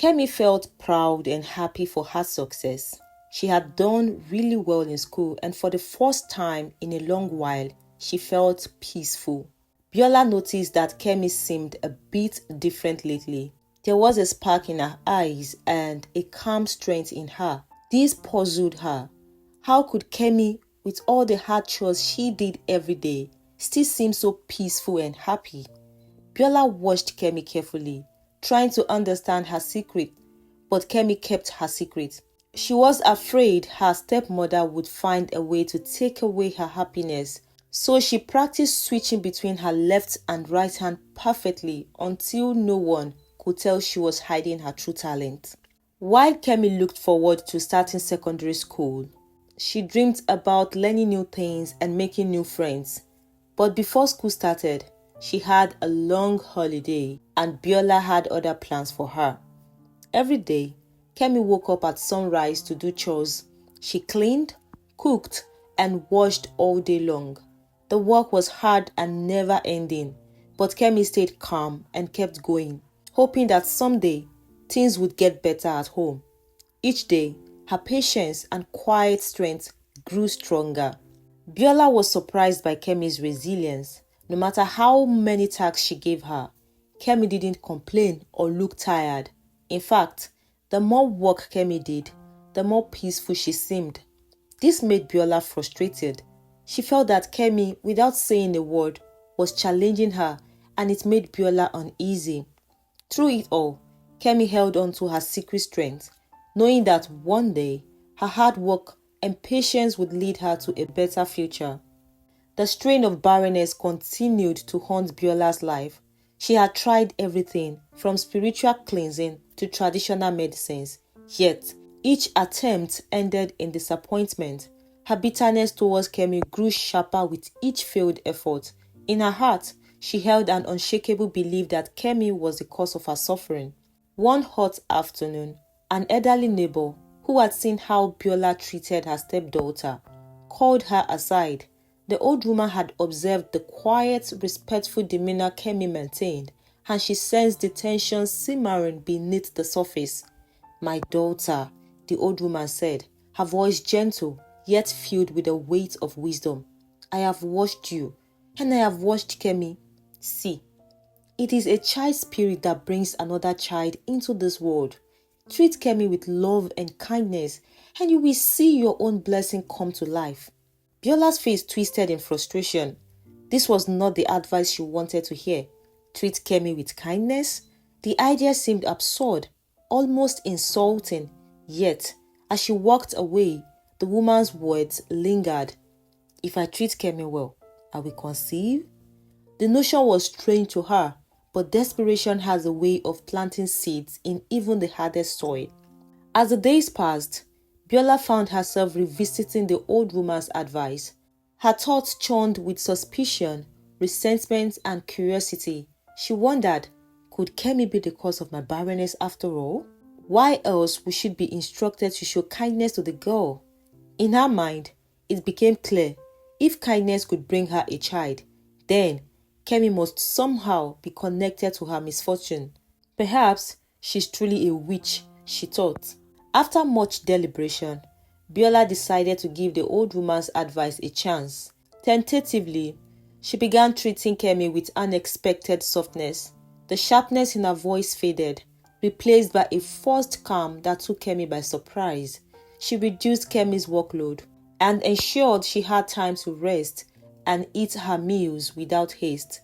Kemi felt proud and happy for her success. She had done really well in school, and for the first time in a long while, she felt peaceful. Biola noticed that Kemi seemed a bit different lately. There was a spark in her eyes and a calm strength in her. This puzzled her. How could Kemi, with all the hard chores she did every day, still seem so peaceful and happy? Biola watched Kemi carefully, trying to understand her secret, but Kemi kept her secret. She was afraid her stepmother would find a way to take away her happiness, so she practiced switching between her left and right hand perfectly until no one could tell she was hiding her true talent. While Kemi looked forward to starting secondary school, she dreamed about learning new things and making new friends. But before school started, she had a long holiday and Biola had other plans for her. Every day, Kemi woke up at sunrise to do chores. She cleaned, cooked, and washed all day long. The work was hard and never ending, but Kemi stayed calm and kept going, hoping that someday things would get better at home. Each day, her patience and quiet strength grew stronger. Biola was surprised by Kemi's resilience. No matter how many tasks she gave her, Kemi didn't complain or look tired. In fact, the more work Kemi did, the more peaceful she seemed. This made Biola frustrated. She felt that Kemi, without saying a word, was challenging her, and it made Biola uneasy. Through it all, Kemi held on to her secret strength, knowing that one day her hard work and patience would lead her to a better future. The strain of barrenness continued to haunt Biola's life. She had tried everything, from spiritual cleansing to traditional medicines, yet each attempt ended in disappointment. Her bitterness towards Kemi grew sharper with each failed effort. In her heart, she held an unshakable belief that Kemi was the cause of her suffering. One hot afternoon, an elderly neighbor who had seen how Biola treated her stepdaughter called her aside. The old woman had observed the quiet, respectful demeanor Kemi maintained, and she sensed the tension simmering beneath the surface. "My daughter," the old woman said, her voice gentle yet filled with the weight of wisdom. "I have watched you, and I have watched Kemi. See, it is a child spirit that brings another child into this world. Treat Kemi with love and kindness, and you will see your own blessing come to life." Biola's face twisted in frustration. This was not the advice she wanted to hear. Treat Kemi with kindness? The idea seemed absurd, almost insulting. Yet, as she walked away, the woman's words lingered. "If I treat Kemi well, I will conceive?" The notion was strange to her, but desperation has a way of planting seeds in even the hardest soil. As the days passed, Biola found herself revisiting the old woman's advice. Her thoughts churned with suspicion, resentment, and curiosity. She wondered, could Kemi be the cause of my barrenness after all? Why else would she be instructed to show kindness to the girl? In her mind, it became clear, if kindness could bring her a child, then Kemi must somehow be connected to her misfortune. Perhaps she's truly a witch, she thought. After much deliberation, Biola decided to give the old woman's advice a chance. Tentatively, she began treating Kemi with unexpected softness. The sharpness in her voice faded, replaced by a forced calm that took Kemi by surprise. She reduced Kemi's workload and ensured she had time to rest and eat her meals without haste.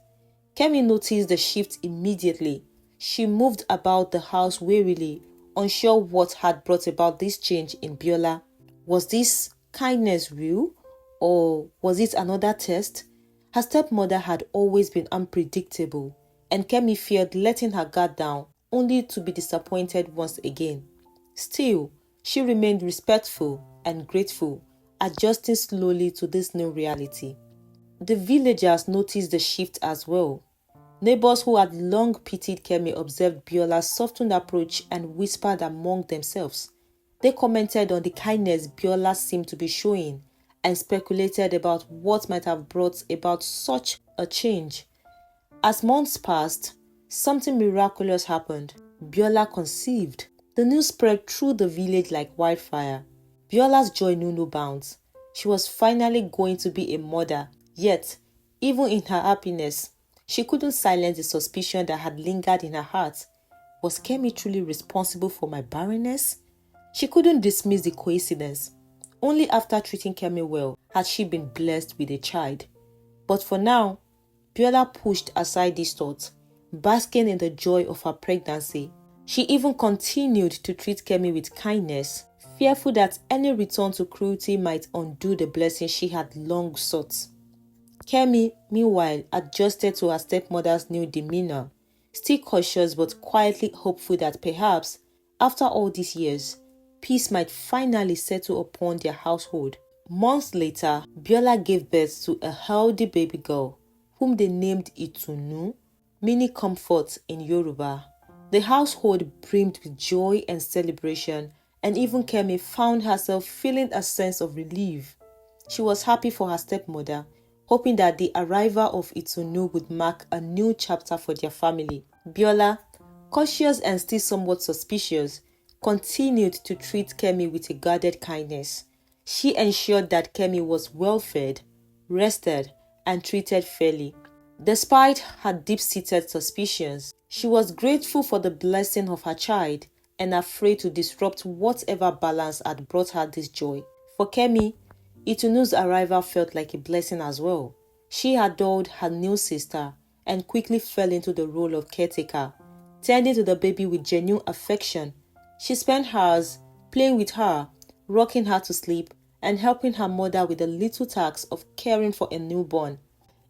Kemi noticed the shift immediately. She moved about the house wearily, unsure what had brought about this change in Biola. Was this kindness real, or was it another test? Her stepmother had always been unpredictable, and Kemi feared letting her guard down only to be disappointed once again. Still, she remained respectful and grateful, adjusting slowly to this new reality. The villagers noticed the shift as well. Neighbors who had long pitied Kemi observed Biola's softened approach and whispered among themselves. They commented on the kindness Biola seemed to be showing and speculated about what might have brought about such a change. As months passed, something miraculous happened. Biola conceived. The news spread through the village like wildfire. Biola's joy knew no bounds. She was finally going to be a mother, yet, even in her happiness, she couldn't silence the suspicion that had lingered in her heart. Was Kemi truly responsible for my barrenness? She couldn't dismiss the coincidence. Only after treating Kemi well had she been blessed with a child. But for now, Biola pushed aside these thoughts, basking in the joy of her pregnancy. She even continued to treat Kemi with kindness, fearful that any return to cruelty might undo the blessing she had long sought. Kemi, meanwhile, adjusted to her stepmother's new demeanor, still cautious but quietly hopeful that perhaps, after all these years, peace might finally settle upon their household. Months later, Biola gave birth to a healthy baby girl, whom they named Itunu, meaning comfort in Yoruba. The household brimmed with joy and celebration, and even Kemi found herself feeling a sense of relief. She was happy for her stepmother, hoping that the arrival of Itunu would mark a new chapter for their family. Biola, cautious and still somewhat suspicious, continued to treat Kemi with a guarded kindness. She ensured that Kemi was well fed, rested, and treated fairly. Despite her deep-seated suspicions, she was grateful for the blessing of her child and afraid to disrupt whatever balance had brought her this joy. For Kemi, Itunu's arrival felt like a blessing as well. She adored her new sister and quickly fell into the role of caretaker, tending to the baby with genuine affection. She spent hours playing with her, rocking her to sleep, and helping her mother with the little task of caring for a newborn.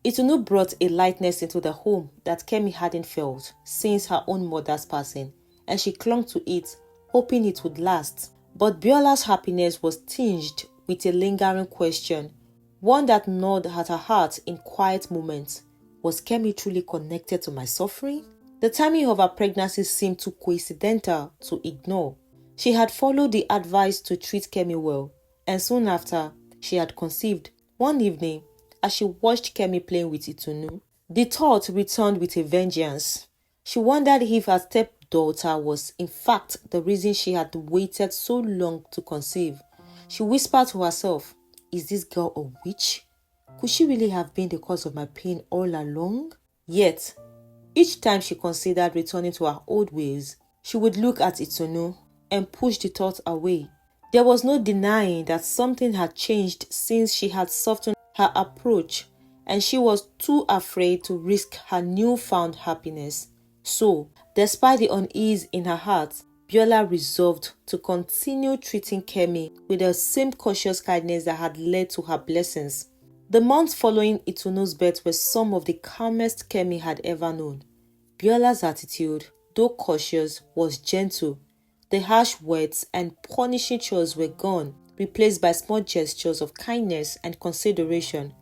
Itunu brought a lightness into the home that Kemi hadn't felt since her own mother's passing, and she clung to it, hoping it would last. But Biola's happiness was tinged with a lingering question, one that gnawed at her heart in quiet moments. Was Kemi truly connected to my suffering? The timing of her pregnancy seemed too coincidental to ignore. She had followed the advice to treat Kemi well, and soon after, she had conceived. One evening, as she watched Kemi playing with Itunu, the thought returned with a vengeance. She wondered if her stepdaughter was in fact the reason she had waited so long to conceive. She whispered to herself, "Is this girl a witch? Could she really have been the cause of my pain all along?" Yet, each time she considered returning to her old ways, she would look at Itunu and push the thought away. There was no denying that something had changed since she had softened her approach, and she was too afraid to risk her newfound happiness. So, despite the unease in her heart, Biola resolved to continue treating Kemi with the same cautious kindness that had led to her blessings. The months following Itunu's birth were some of the calmest Kemi had ever known. Biola's attitude, though cautious, was gentle. The harsh words and punishing chores were gone, replaced by small gestures of kindness and consideration.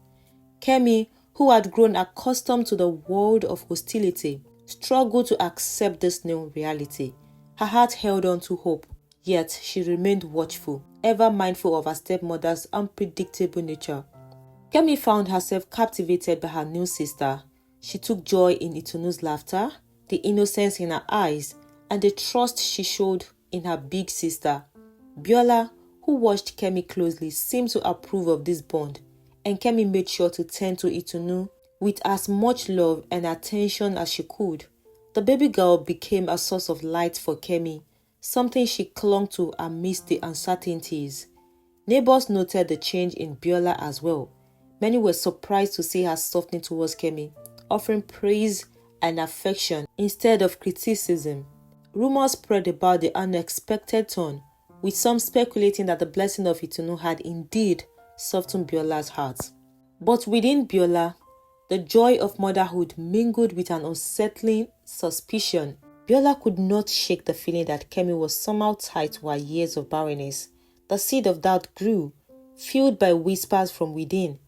Kemi, who had grown accustomed to the world of hostility, struggled to accept this new reality. Her heart held on to hope, yet she remained watchful, ever mindful of her stepmother's unpredictable nature. Kemi found herself captivated by her new sister. She took joy in Itunu's laughter, the innocence in her eyes, and the trust she showed in her big sister. Biola, who watched Kemi closely, seemed to approve of this bond, and Kemi made sure to tend to Itunu with as much love and attention as she could. The baby girl became a source of light for Kemi, something she clung to amidst the uncertainties. Neighbors noted the change in Biola as well. Many were surprised to see her softening towards Kemi, offering praise and affection instead of criticism. Rumors spread about the unexpected turn, with some speculating that the blessing of Itunu had indeed softened Biola's heart. But within Biola, the joy of motherhood mingled with an unsettling suspicion. Biola could not shake the feeling that Kemi was somehow tied to her years of barrenness. The seed of doubt grew, fueled by whispers from within.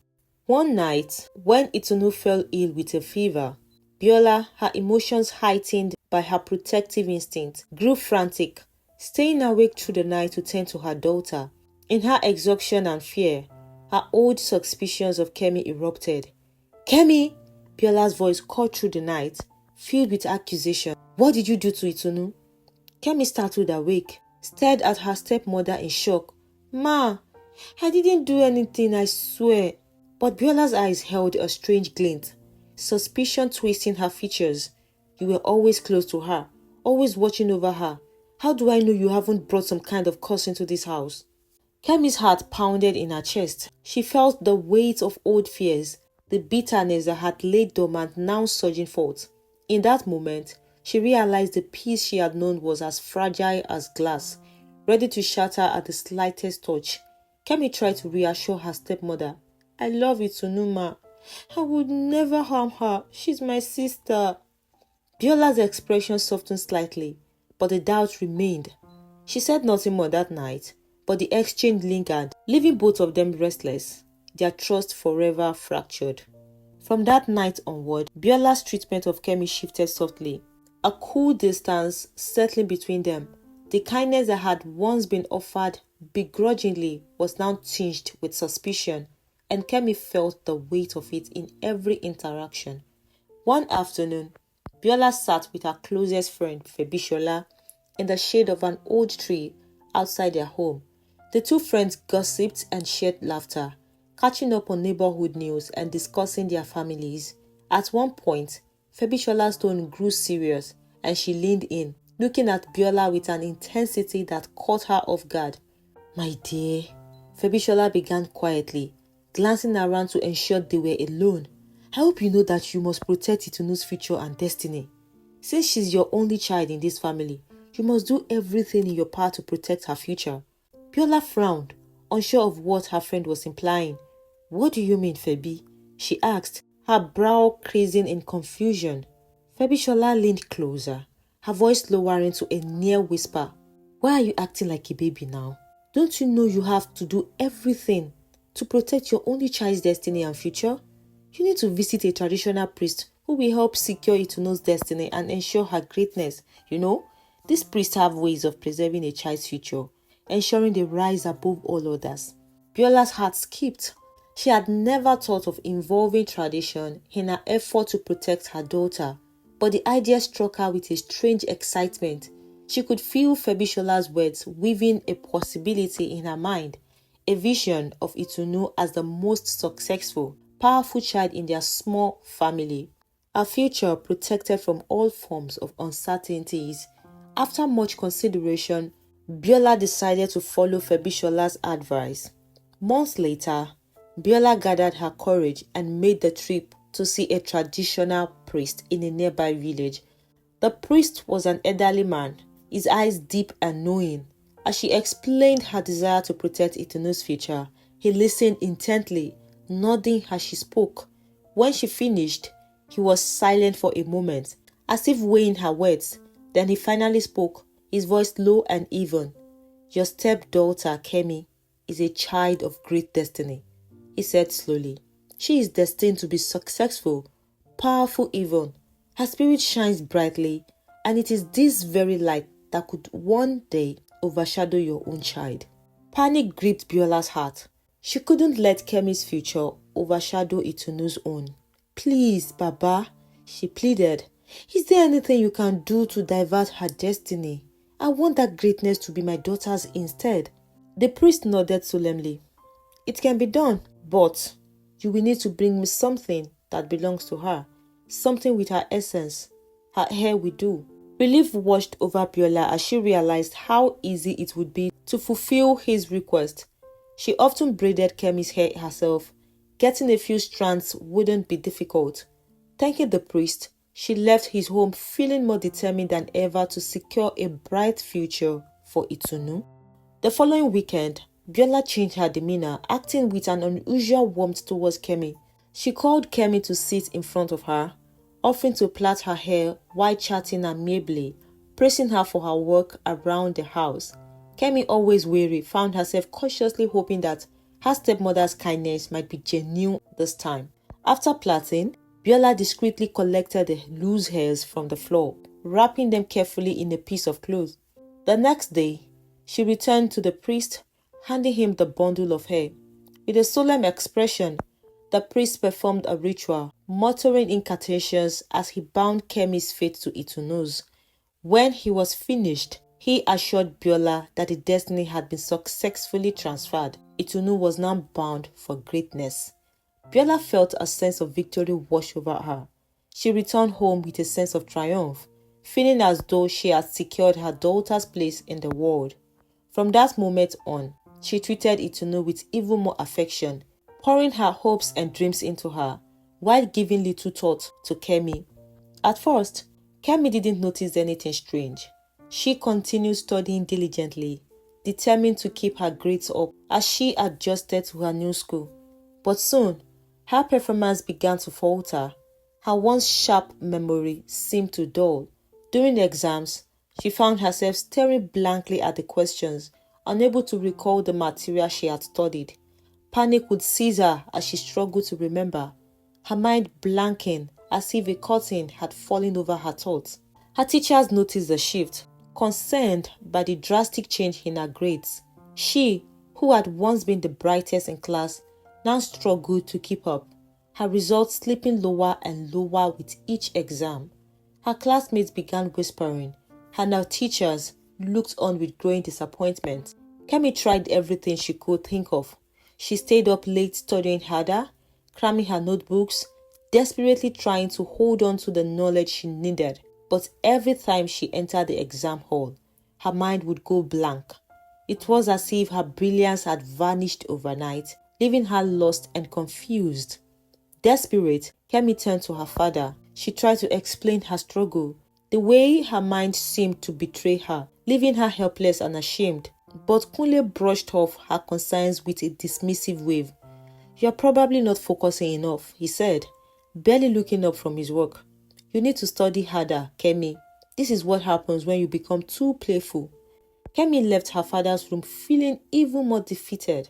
One night, when Itunu fell ill with a fever, Biola, her emotions heightened by her protective instinct, grew frantic, staying awake through the night to tend to her daughter. In her exhaustion and fear, her old suspicions of Kemi erupted. "Kemi!" Biola's voice called through the night, filled with accusation. "What did you do to Itunu? Kemi startled awake, stared at her stepmother in shock. "Ma, I didn't do anything, I swear." But Biola's eyes held a strange glint, suspicion twisting her features. "You were always close to her, always watching over her. How do I know you haven't brought some kind of curse into this house?" Kemi's heart pounded in her chest. She felt the weight of old fears, the bitterness that had laid dormant now surging forth. In that moment, she realized the peace she had known was as fragile as glass, ready to shatter at the slightest touch. Kemi tried to reassure her stepmother. "I love Itunu, ma. I would never harm her. She's my sister." Biola's expression softened slightly, but the doubt remained. She said nothing more that night, but the exchange lingered, leaving both of them restless, their trust forever fractured. From that night onward, Biola's treatment of Kemi shifted softly, a cool distance settling between them. The kindness that had once been offered begrudgingly was now tinged with suspicion, and Kemi felt the weight of it in every interaction. One afternoon, Biola sat with her closest friend, Febishola, in the shade of an old tree outside their home. The two friends gossiped and shared laughter, catching up on neighborhood news and discussing their families. At one point, Febishola's tone grew serious and she leaned in, looking at Biola with an intensity that caught her off guard. "My dear," Febishola began quietly, glancing around to ensure they were alone. "I hope you know that you must protect Itunu's future and destiny. Since she's your only child in this family, you must do everything in your power to protect her future." Biola frowned, unsure of what her friend was implying. "What do you mean, Febi?" she asked, her brow creasing in confusion. Febishola leaned closer, her voice lowering to a near whisper. "Why are you acting like a baby now? Don't you know you have to do everything to protect your only child's destiny and future? You need to visit a traditional priest who will help secure Itunu's destiny and ensure her greatness. You know, these priests have ways of preserving a child's future, ensuring they rise above all others." Biola's heart skipped. She had never thought of involving tradition in her effort to protect her daughter, but the idea struck her with a strange excitement. She could feel Febishola's words weaving a possibility in her mind, a vision of Itunu as the most successful, powerful child in their small family, a future protected from all forms of uncertainties. After much consideration, Biola decided to follow Febishola's advice. Months later, Biola gathered her courage and made the trip to see a traditional priest in a nearby village. The priest was an elderly man, his eyes deep and knowing. As she explained her desire to protect Itunu's future, he listened intently, nodding as she spoke. When she finished, he was silent for a moment, as if weighing her words. Then he finally spoke, his voice low and even. "Your stepdaughter, Kemi, is a child of great destiny," he said slowly. "She is destined to be successful, powerful even. Her spirit shines brightly, and it is this very light that could one day overshadow your own child." Panic gripped Biola's heart. She couldn't let Kemi's future overshadow Itunu's own. "Please, Baba," she pleaded. "Is there anything you can do to divert her destiny? I want that greatness to be my daughter's instead." The priest nodded solemnly. "It can be done, but you will need to bring me something that belongs to her, something with her essence. Her hair will do." Relief washed over Biola as she realized how easy it would be to fulfill his request. She often braided Kemi's hair herself. Getting a few strands wouldn't be difficult. Thanking the priest, she left his home feeling more determined than ever to secure a bright future for Itunu. The following weekend, Biola changed her demeanor, acting with an unusual warmth towards Kemi. She called Kemi to sit in front of her, offering to plait her hair while chatting amiably, praising her for her work around the house. Kemi, always weary, found herself cautiously hoping that her stepmother's kindness might be genuine this time. After plaiting, Biola discreetly collected the loose hairs from the floor, wrapping them carefully in a piece of cloth. The next day, she returned to the priest, handing him the bundle of hair. With a solemn expression, the priest performed a ritual, muttering incantations as he bound Kemi's feet to Itunu's. When he was finished, He assured Biola that the destiny had been successfully transferred. Itunu was now bound for greatness. Biola felt a sense of victory wash over her. She returned home with a sense of triumph, feeling as though she had secured her daughter's place in the world. From that moment on, she treated Itunu with even more affection, pouring her hopes and dreams into her, while giving little thought to Kemi. At first, Kemi didn't notice anything strange. She continued studying diligently, determined to keep her grades up as she adjusted to her new school. But soon, her performance began to falter. Her once sharp memory seemed to dull. During the exams, she found herself staring blankly at the questions, unable to recall the material she had studied. Panic would seize her as she struggled to remember, her mind blanking as if a curtain had fallen over her thoughts. Her teachers noticed the shift, concerned by the drastic change in her grades. She, who had once been the brightest in class, now struggled to keep up, her results slipping lower and lower with each exam. Her classmates began whispering, and her teachers looked on with growing disappointment. Kemi tried everything she could think of. She stayed up late studying harder, cramming her notebooks, desperately trying to hold on to the knowledge she needed. But every time she entered the exam hall, her mind would go blank. It was as if her brilliance had vanished overnight, leaving her lost and confused. Desperate, Kemi turned to her father. She tried to explain her struggle, the way her mind seemed to betray her, leaving her helpless and ashamed. But Kunle brushed off her concerns with a dismissive wave. "You're probably not focusing enough," he said, barely looking up from his work. "You need to study harder, Kemi. This is what happens when you become too playful." Kemi left her father's room feeling even more defeated.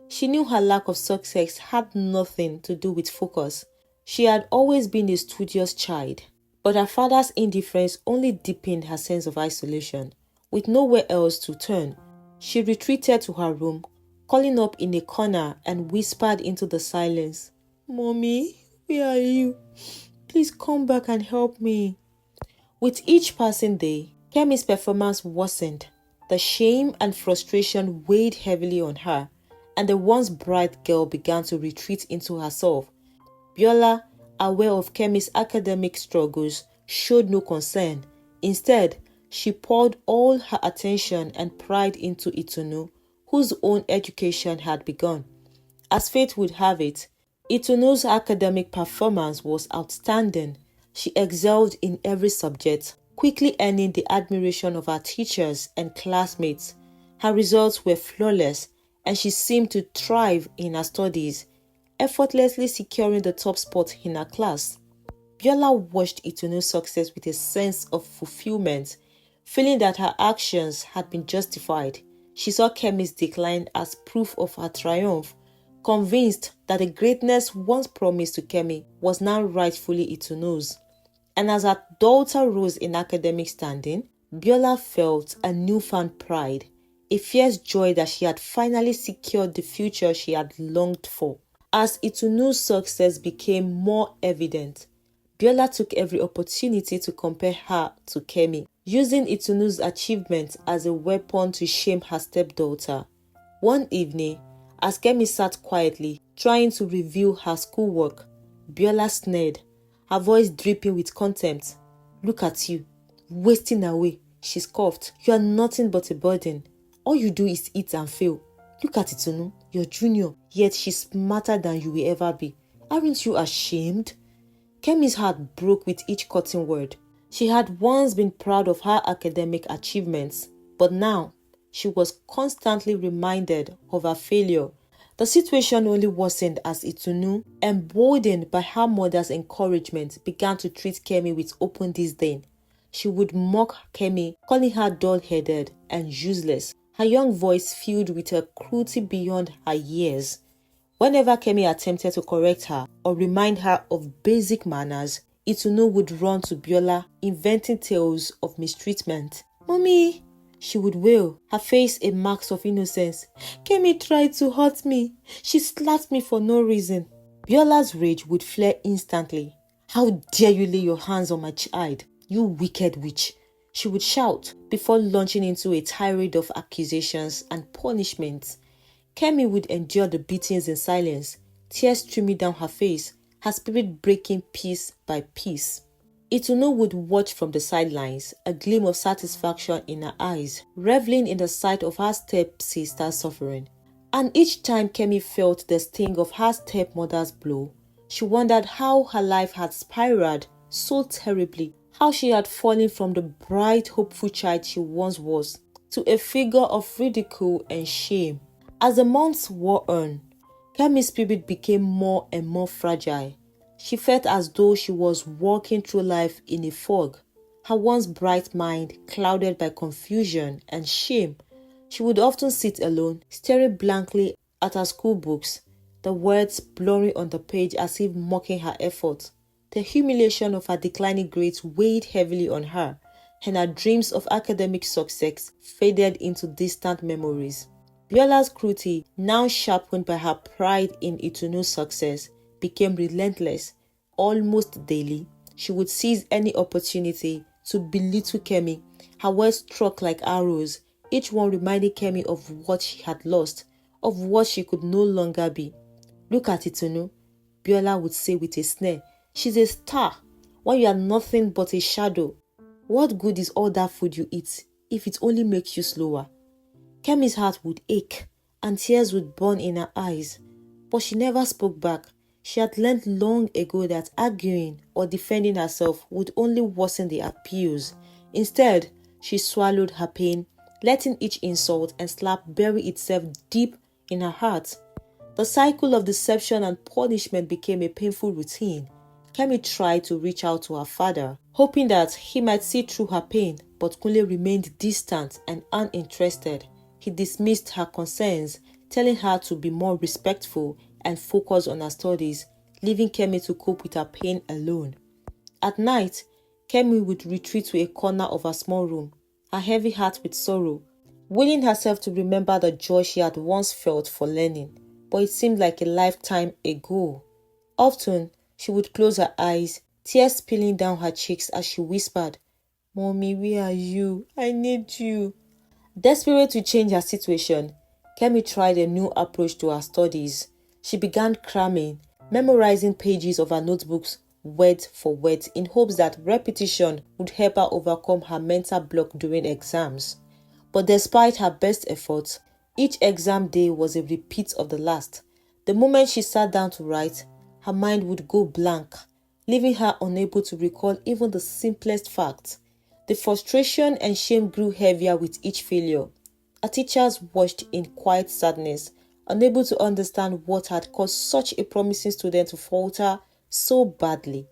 She knew her lack of success had nothing to do with focus. She had always been a studious child, but her father's indifference only deepened her sense of isolation. With nowhere else to turn, she retreated to her room, curling up in a corner and whispered into the silence, "Mommy, where are you? Please come back and help me." With each passing day, Kemi's performance worsened. The shame and frustration weighed heavily on her, and the once bright girl began to retreat into herself. Biola, aware of Kemi's academic struggles, showed no concern. Instead, she poured all her attention and pride into Itunu, whose own education had begun. As fate would have it, Itunu's academic performance was outstanding. She excelled in every subject, quickly earning the admiration of her teachers and classmates. Her results were flawless, and she seemed to thrive in her studies, effortlessly securing the top spot in her class. Biola watched Itunu's success with a sense of fulfillment, feeling that her actions had been justified. She saw Kemi's decline as proof of her triumph, convinced that the greatness once promised to Kemi was now rightfully Itunu's. And as her daughter rose in academic standing, Biola felt a newfound pride, a fierce joy that she had finally secured the future she had longed for. As Itunu's success became more evident, Biola took every opportunity to compare her to Kemi, using Itunu's achievements as a weapon to shame her stepdaughter. One evening, as Kemi sat quietly, trying to review her schoolwork, Biola sneered, her voice dripping with contempt. "Look at you, wasting away," she scoffed. "You are nothing but a burden. All you do is eat and fail. Look at Itunu, your junior, yet she's smarter than you will ever be. Aren't you ashamed?" Kemi's heart broke with each cutting word. She had once been proud of her academic achievements, but now she was constantly reminded of her failure. The situation only worsened as Itunu, emboldened by her mother's encouragement, began to treat Kemi with open disdain. She would mock Kemi, calling her dull-headed and useless, her young voice filled with a cruelty beyond her years. Whenever Kemi attempted to correct her or remind her of basic manners, Itunu would run to Biola, inventing tales of mistreatment. "Mommy," she would wail, her face a mark of innocence. "Kemi tried to hurt me. She slapped me for no reason." Biola's rage would flare instantly. "How dare you lay your hands on my child, you wicked witch? She would shout before launching into a tirade of accusations and punishments. Kemi would endure the beatings in silence, tears streaming down her face, her spirit breaking piece by piece. Itunu would watch from the sidelines, a gleam of satisfaction in her eyes, reveling in the sight of her stepsister suffering. And each time Kemi felt the sting of her stepmother's blow, she wondered how her life had spiraled so terribly, how she had fallen from the bright, hopeful child she once was to a figure of ridicule and shame. As the months wore on, Kemi's spirit became more and more fragile. She felt as though she was walking through life in a fog, her once bright mind clouded by confusion and shame. She would often sit alone, staring blankly at her school books, the words blurring on the page as if mocking her efforts. The humiliation of her declining grades weighed heavily on her, and her dreams of academic success faded into distant memories. Biola's cruelty, now sharpened by her pride in Itunu's success, became relentless. Almost daily, she would seize any opportunity to belittle Kemi. Her words struck like arrows, each one reminding Kemi of what she had lost, of what she could no longer be. "Look at Itunu," Biola would say with a sneer. "She's a star, when you are nothing but a shadow. What good is all that food you eat if it only makes you slower?" Kemi's heart would ache and tears would burn in her eyes, but she never spoke back. She had learned long ago that arguing or defending herself would only worsen the abuse. Instead, she swallowed her pain, letting each insult and slap bury itself deep in her heart. The cycle of deception and punishment became a painful routine. Kemi tried to reach out to her father, hoping that he might see through her pain, but Kunle remained distant and uninterested. He dismissed her concerns, telling her to be more respectful and focus on her studies, leaving Kemi to cope with her pain alone. At night, Kemi would retreat to a corner of her small room, her heavy heart with sorrow, willing herself to remember the joy she had once felt for learning, but it seemed like a lifetime ago. Often, she would close her eyes, tears spilling down her cheeks as she whispered, "Mommy, where are you? I need you." Desperate to change her situation, Kemi tried a new approach to her studies. She began cramming, memorizing pages of her notebooks word for word in hopes that repetition would help her overcome her mental block during exams. But despite her best efforts, each exam day was a repeat of the last. The moment she sat down to write, her mind would go blank, leaving her unable to recall even the simplest facts. The frustration and shame grew heavier with each failure. Her teachers watched in quiet sadness, unable to understand what had caused such a promising student to falter so badly.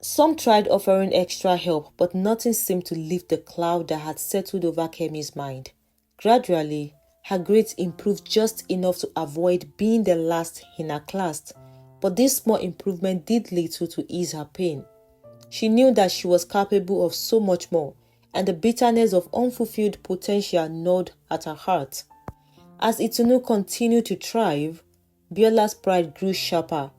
Some tried offering extra help, but nothing seemed to lift the cloud that had settled over Kemi's mind. Gradually, her grades improved just enough to avoid being the last in her class, but this small improvement did little to ease her pain. She knew that she was capable of so much more, and the bitterness of unfulfilled potential gnawed at her heart. As Itunu continued to thrive, Biola's pride grew sharper,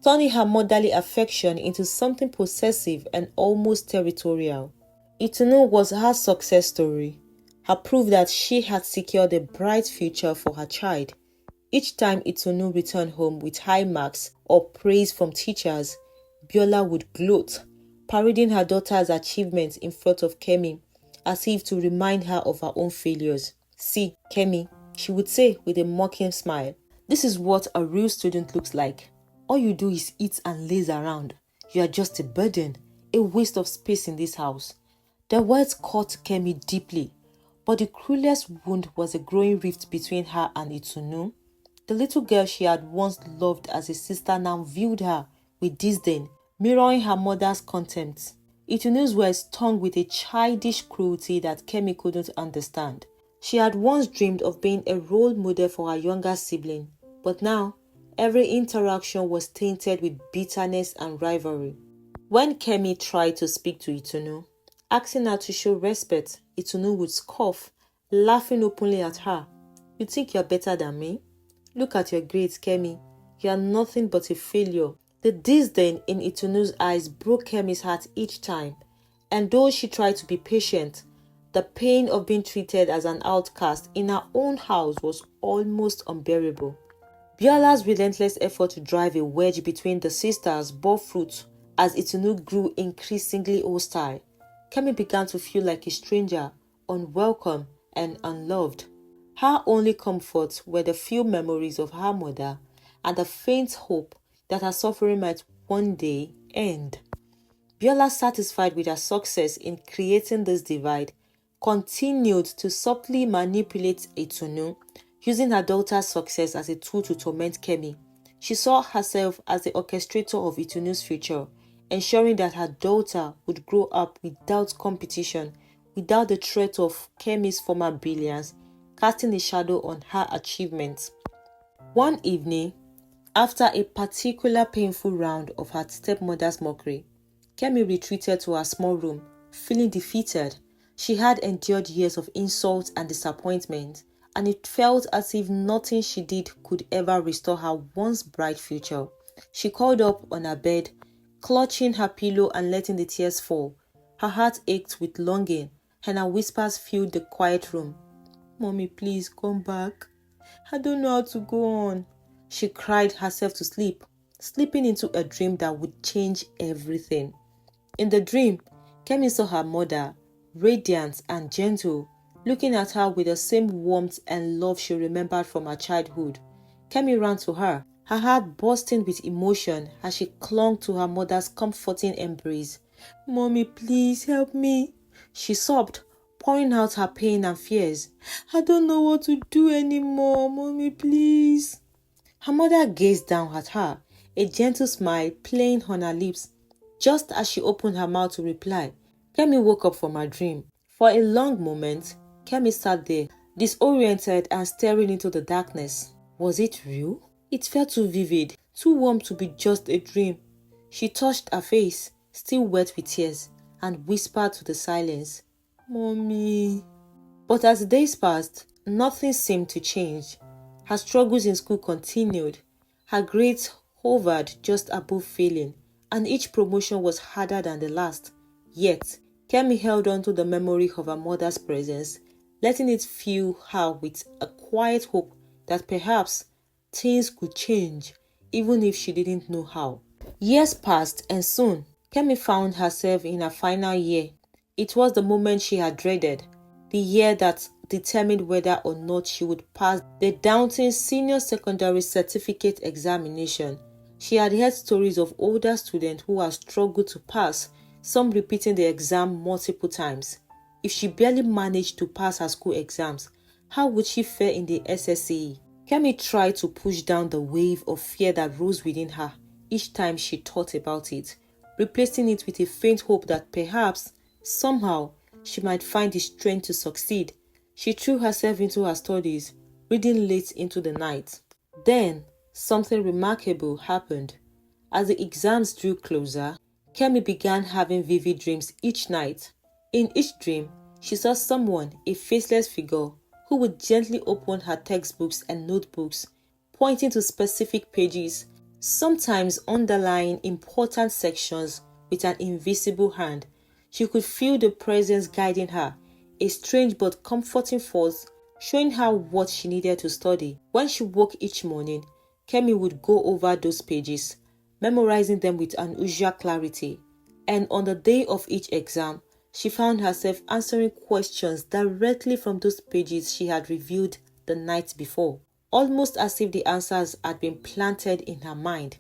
turning her motherly affection into something possessive and almost territorial. Itunu was her success story, her proof that she had secured a bright future for her child. Each time Itunu returned home with high marks or praise from teachers, Biola would gloat, parading her daughter's achievements in front of Kemi, as if to remind her of her own failures. "See, Kemi," she would say with a mocking smile, "this is what a real student looks like. All you do is eat and laze around. You are just a burden, a waste of space in this house." The words cut Kemi deeply, but the cruelest wound was a growing rift between her and Itunu. The little girl she had once loved as a sister now viewed her with disdain, mirroring her mother's contempt. Itunu's words stung with a childish cruelty that Kemi couldn't understand. She had once dreamed of being a role model for her younger sibling, but now every interaction was tainted with bitterness and rivalry. When Kemi tried to speak to Itunu, asking her to show respect, Itunu would scoff, laughing openly at her. "You think you're better than me? Look at your grades, Kemi. You are nothing but a failure." The disdain in Itunu's eyes broke Kemi's heart each time, and though she tried to be patient, The pain of being treated as an outcast in her own house was almost unbearable. Biola's relentless effort to drive a wedge between the sisters bore fruit as Itunu grew increasingly hostile. Kemi began to feel like a stranger, unwelcome and unloved. Her only comfort were the few memories of her mother and the faint hope that her suffering might one day end. Biola, satisfied with her success in creating this divide, continued to subtly manipulate Itunu, using her daughter's success as a tool to torment Kemi. She saw herself as the orchestrator of Itunu's future, ensuring that her daughter would grow up without competition, without the threat of Kemi's former brilliance, casting a shadow on her achievements. One evening, after a particular painful round of her stepmother's mockery, Kemi retreated to her small room, feeling defeated. She had endured years of insult and disappointment, and it felt as if nothing she did could ever restore her once bright future. She curled up on her bed, clutching her pillow and letting the tears fall. Her heart ached with longing, and her whispers filled the quiet room. "Mommy, please come back. I don't know how to go on." She cried herself to sleep, slipping into a dream that would change everything. In the dream, Kemi saw her mother, radiant and gentle, looking at her with the same warmth and love she remembered from her childhood. Kemi ran to her, her heart bursting with emotion as she clung to her mother's comforting embrace. "Mommy, please help me," she sobbed, pouring out her pain and fears. "I don't know what to do anymore. Mommy, please." Her mother gazed down at her, a gentle smile playing on her lips. Just as she opened her mouth to reply, Kemi woke up from her dream. For a long moment, Kemi sat there, disoriented and staring into the darkness. Was it real? It felt too vivid, too warm to be just a dream. She touched her face, still wet with tears, and whispered to the silence, "Mommy." But as the days passed, nothing seemed to change. Her struggles in school continued. Her grades hovered just above failing, and each promotion was harder than the last. Yet, Kemi held on to the memory of her mother's presence, letting it fill her with a quiet hope that perhaps things could change, even if she didn't know how. Years passed, and soon, Kemi found herself in her final year. It was the moment she had dreaded, the year that determined whether or not she would pass the daunting senior secondary certificate examination. She had heard stories of older students who had struggled to pass, some repeating the exam multiple times. If she barely managed to pass her school exams, how would she fare in the SSCE? Kemi tried to push down the wave of fear that rose within her each time she thought about it, replacing it with a faint hope that perhaps, somehow, she might find the strength to succeed. She threw herself into her studies, reading late into the night. Then, something remarkable happened. As the exams drew closer, Kemi began having vivid dreams each night. In each dream, she saw someone, a faceless figure, who would gently open her textbooks and notebooks, pointing to specific pages, sometimes underlying important sections with an invisible hand. She could feel the presence guiding her, a strange but comforting force showing her what she needed to study. When she woke each morning, Kemi would go over those pages, memorizing them with unusual clarity. And on the day of each exam, she found herself answering questions directly from those pages she had reviewed the night before, almost as if the answers had been planted in her mind.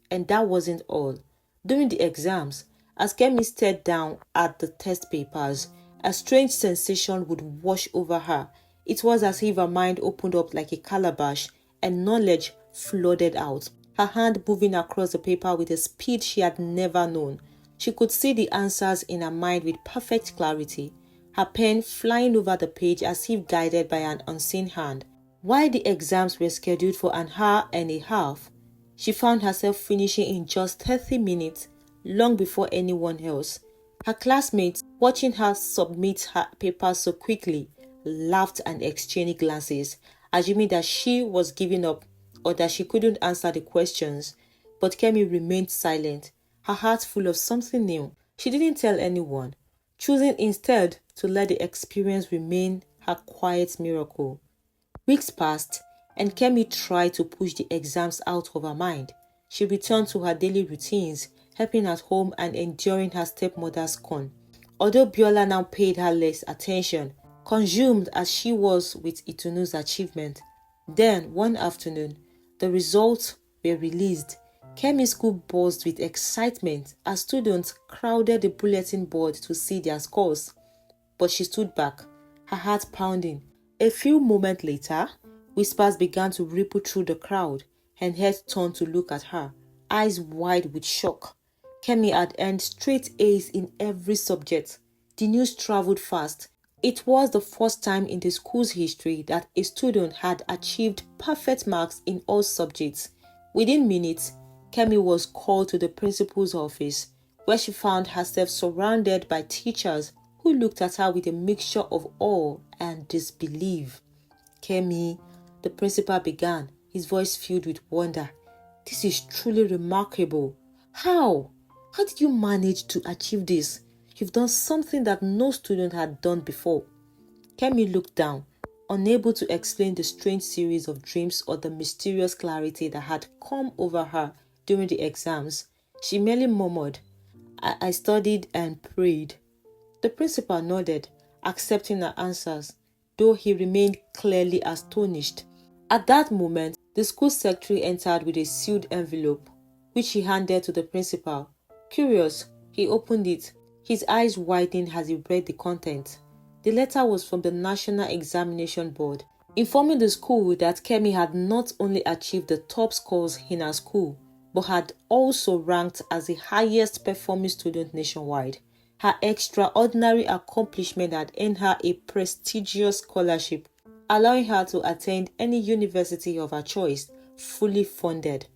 And that wasn't all. During the exams, as Kemi stared down at the test papers, a strange sensation would wash over her. It was as if her mind opened up like a calabash and knowledge flooded out, her hand moving across the paper with a speed she had never known. She could see the answers in her mind with perfect clarity, her pen flying over the page as if guided by an unseen hand. While the exams were scheduled for an hour and a half, she found herself finishing in just 30 minutes, long before anyone else. Her classmates, watching her submit her papers so quickly, laughed and exchanged glances, assuming that she was giving up or that she couldn't answer the questions. But Kemi remained silent, her heart full of something new. She didn't tell anyone, choosing instead to let the experience remain her quiet miracle. Weeks passed, and Kemi tried to push the exams out of her mind. She returned to her daily routines, helping at home and enduring her stepmother's scorn. Although Biola now paid her less attention, consumed as she was with Itunu's achievement. Then, one afternoon, the results were released. Kemi's school buzzed with excitement as students crowded the bulletin board to see their scores. But she stood back, her heart pounding. A few moments later, whispers began to ripple through the crowd, and heads turned to look at her, eyes wide with shock. Kemi had earned straight A's in every subject. The news traveled fast. It was the first time in the school's history that a student had achieved perfect marks in all subjects. Within minutes, Kemi was called to the principal's office, where she found herself surrounded by teachers who looked at her with a mixture of awe and disbelief. "Kemi," the principal began, his voice filled with wonder. "This is truly remarkable. How? How did you manage to achieve this? You've done something that no student had done before." Kemi looked down, unable to explain the strange series of dreams or the mysterious clarity that had come over her during the exams. She merely murmured, I studied and prayed." The principal nodded, accepting her answers, though he remained clearly astonished. At that moment, the school secretary entered with a sealed envelope, which he handed to the principal. Curious, he opened it, his eyes widening as he read the content. The letter was from the National Examination Board, informing the school that Kemi had not only achieved the top scores in her school, but had also ranked as the highest performing student nationwide. Her extraordinary accomplishment had earned her a prestigious scholarship, allowing her to attend any university of her choice, fully funded.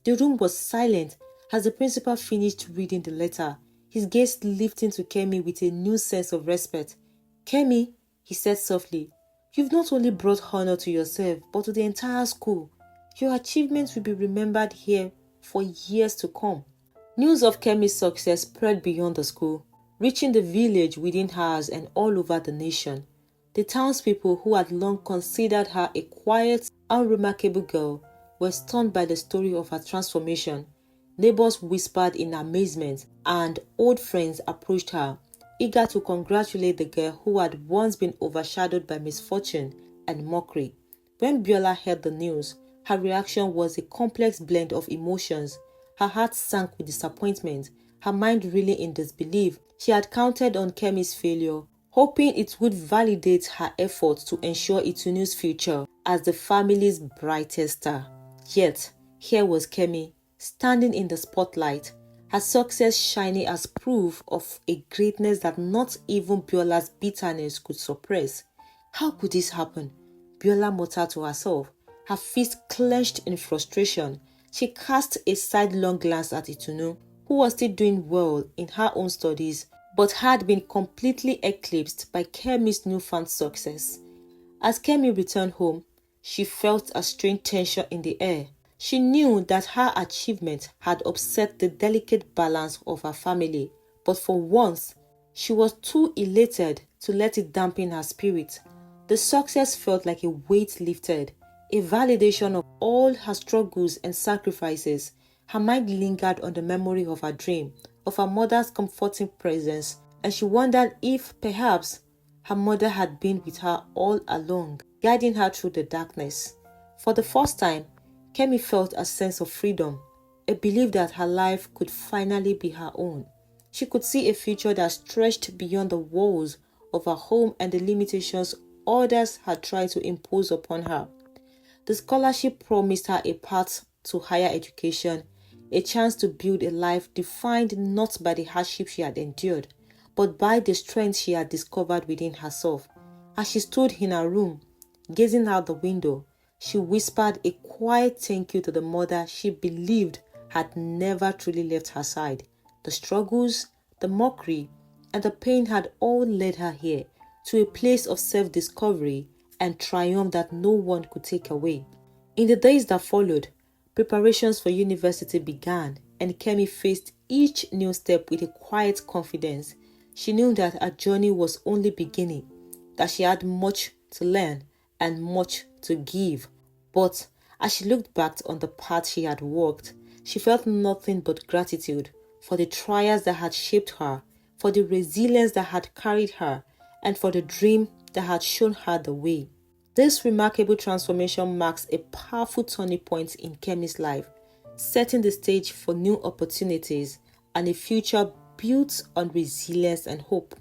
The room was silent as the principal finished reading the letter, his gaze lifting to Kemi with a new sense of respect. "Kemi," he said softly, "you've not only brought honor to yourself, but to the entire school. Your achievements will be remembered here for years to come." News of Kemi's success spread beyond the school, reaching the village within hours and all over the nation. The townspeople, who had long considered her a quiet, unremarkable girl, were stunned by the story of her transformation. Neighbors whispered in amazement, and old friends approached her, eager to congratulate the girl who had once been overshadowed by misfortune and mockery. When Biola heard the news, her reaction was a complex blend of emotions. Her heart sank with disappointment, her mind reeling in disbelief. She had counted on Kemi's failure, hoping it would validate her efforts to ensure Itunu's future as the family's brightest star. Yet, here was Kemi, standing in the spotlight, her success shining as proof of a greatness that not even Biola's bitterness could suppress. How could this happen? Biola muttered to herself, her fist clenched in frustration. She cast a sidelong glance at Itunu, who was still doing well in her own studies, but had been completely eclipsed by Kemi's newfound success. As Kemi returned home, she felt a strange tension in the air. She knew that her achievement had upset the delicate balance of her family, but for once, she was too elated to let it dampen her spirit. The success felt like a weight lifted, a validation of all her struggles and sacrifices. Her mind lingered on the memory of her dream, of her mother's comforting presence, and she wondered if, perhaps, her mother had been with her all along, guiding her through the darkness. For the first time, Kemi felt a sense of freedom, a belief that her life could finally be her own. She could see a future that stretched beyond the walls of her home and the limitations others had tried to impose upon her. The scholarship promised her a path to higher education, a chance to build a life defined not by the hardship she had endured, but by the strength she had discovered within herself. As she stood in her room, gazing out the window, she whispered a quiet thank you to the mother she believed had never truly left her side. The struggles, the mockery, and the pain had all led her here, to a place of self-discovery and triumph that no one could take away. In the days that followed, preparations for university began, and Kemi faced each new step with a quiet confidence. She knew that her journey was only beginning, that she had much to learn and much to give. But as she looked back on the path she had walked, she felt nothing but gratitude for the trials that had shaped her, for the resilience that had carried her, and for the dream that had shown her the way. This remarkable transformation marks a powerful turning point in Kemi's life, setting the stage for new opportunities and a future built on resilience and hope.